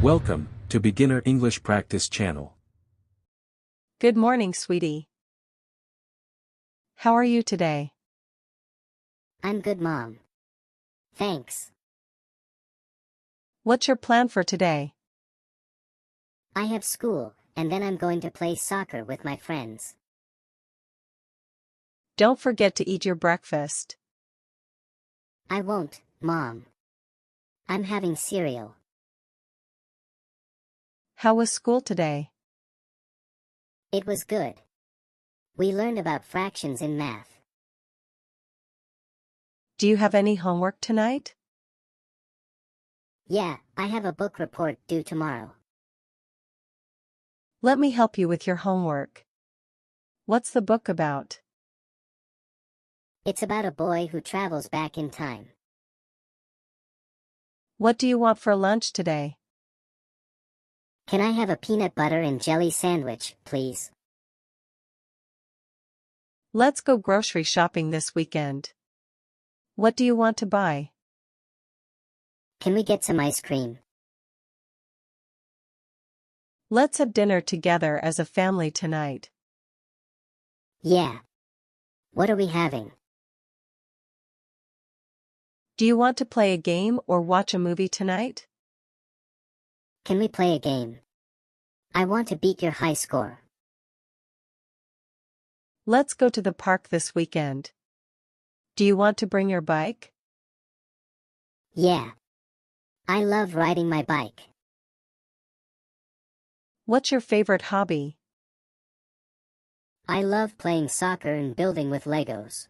Welcome to Beginner English Practice Channel. Good morning, sweetie. How are you today? I'm good, Mom. Thanks. What's your plan for today? I have school, and then I'm going to play soccer with my friends. Don't forget to eat your breakfast. I won't, Mom. I'm having cereal. How was school today? It was good. We learned about fractions in math. Do you have any homework tonight? Yeah, I have a book report due tomorrow. Let me help you with your homework. What's the book about? It's about a boy who travels back in time. What do you want for lunch today? Can I have a peanut butter and jelly sandwich, please? Let's go grocery shopping this weekend. What do you want to buy? Can we get some ice cream? Let's have dinner together as a family tonight. Yeah. What are we having? Do you want to play a game or watch a movie tonight? Can we play a game? I want to beat your high score. Let's go to the park this weekend. Do you want to bring your bike? Yeah. I love riding my bike. What's your favorite hobby? I love playing soccer and building with Legos.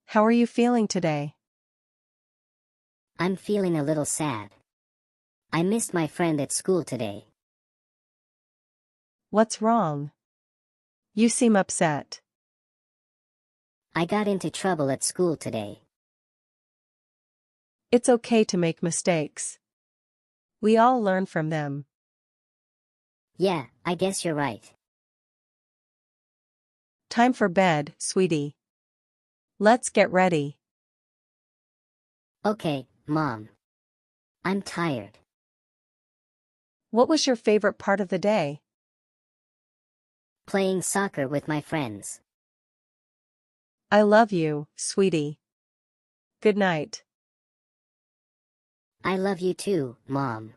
How are you feeling today? I'm feeling a little sad. I missed my friend at school today. What's wrong? You seem upset. I got into trouble at school today. It's okay to make mistakes. We all learn from them. Yeah, I guess you're right. Time for bed, sweetie. Let's get ready. Okay, Mom. I'm tired. What was your favorite part of the day? Playing soccer with my friends. I love you, sweetie. Good night. I love you too, Mom.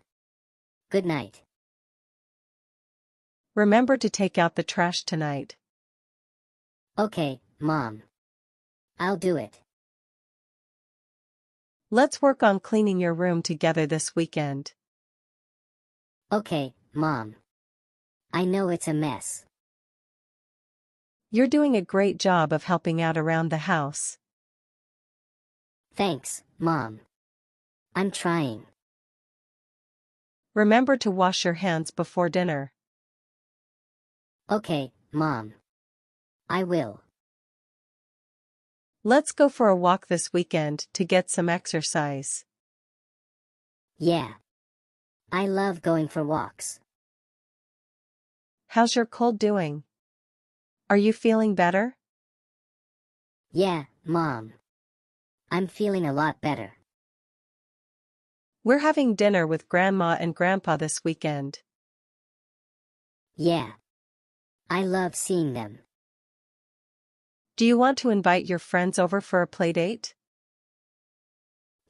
Good night. Remember to take out the trash tonight. Okay, Mom. I'll do it. Let's work on cleaning your room together this weekend. Okay, Mom. I know it's a mess. You're doing a great job of helping out around the house. Thanks, Mom. I'm trying. Remember to wash your hands before dinner. Okay, Mom. I will. Let's go for a walk this weekend to get some exercise. Yeah. I love going for walks. How's your cold doing? Are you feeling better? Yeah, Mom. I'm feeling a lot better. We're having dinner with Grandma and Grandpa this weekend. Yeah. I love seeing them. Do you want to invite your friends over for a play date?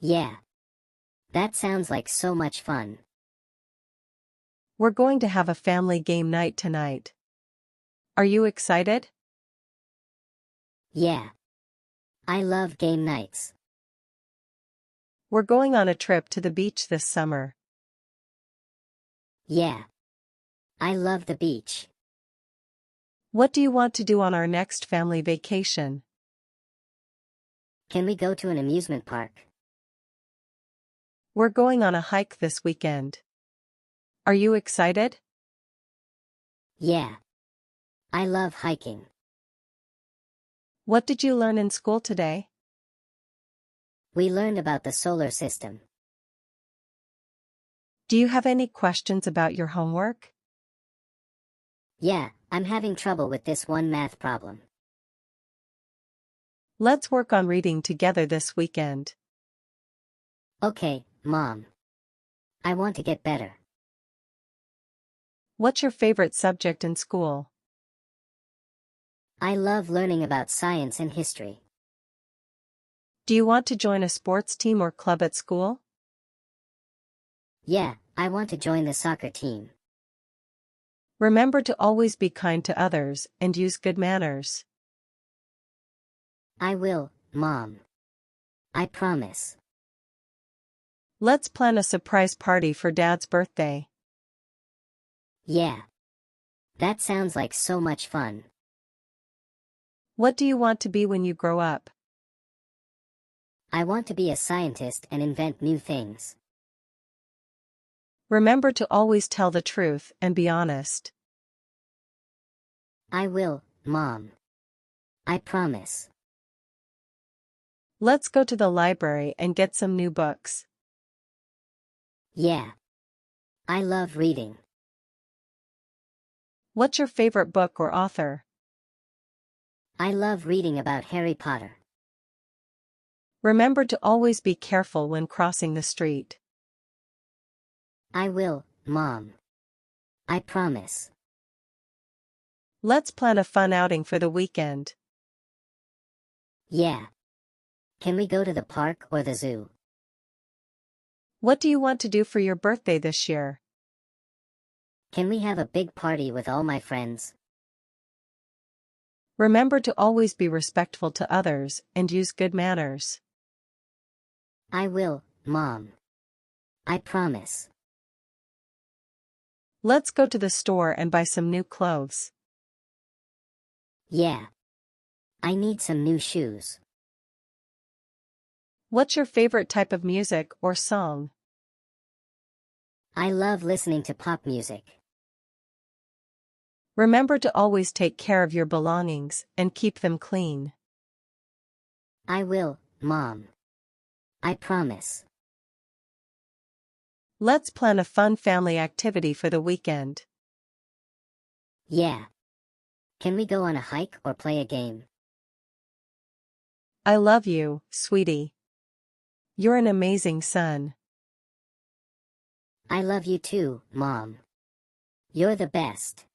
Yeah. That sounds like so much fun. We're going to have a family game night tonight. Are you excited? Yeah. I love game nights. We're going on a trip to the beach this summer. Yeah. I love the beach. What do you want to do on our next family vacation? Can we go to an amusement park? We're going on a hike this weekend. Are you excited? Yeah. I love hiking. What did you learn in school today? We learned about the solar system. Do you have any questions about your homework? Yeah, I'm having trouble with this one math problem. Let's work on reading together this weekend. Okay, Mom. I want to get better. What's your favorite subject in school? I love learning about science and history. Do you want to join a sports team or club at school? Yeah, I want to join the soccer team. Remember to always be kind to others and use good manners. I will, Mom. I promise. Let's plan a surprise party for Dad's birthday. Yeah. That sounds like so much fun. What do you want to be when you grow up? I want to be a scientist and invent new things. Remember to always tell the truth and be honest. I will, Mom. I promise. Let's go to the library and get some new books. Yeah. I love reading. What's your favorite book or author? I love reading about Harry Potter. Remember to always be careful when crossing the street. I will, Mom. I promise. Let's plan a fun outing for the weekend. Yeah. Can we go to the park or the zoo? What do you want to do for your birthday this year? Can we have a big party with all my friends? Remember to always be respectful to others and use good manners. I will, Mom. I promise. Let's go to the store and buy some new clothes. Yeah. I need some new shoes. What's your favorite type of music or song? I love listening to pop music. Remember to always take care of your belongings and keep them clean. I will, Mom. I promise. Let's plan a fun family activity for the weekend. Yeah. Can we go on a hike or play a game? I love you, sweetie. You're an amazing son. I love you too, Mom. You're the best.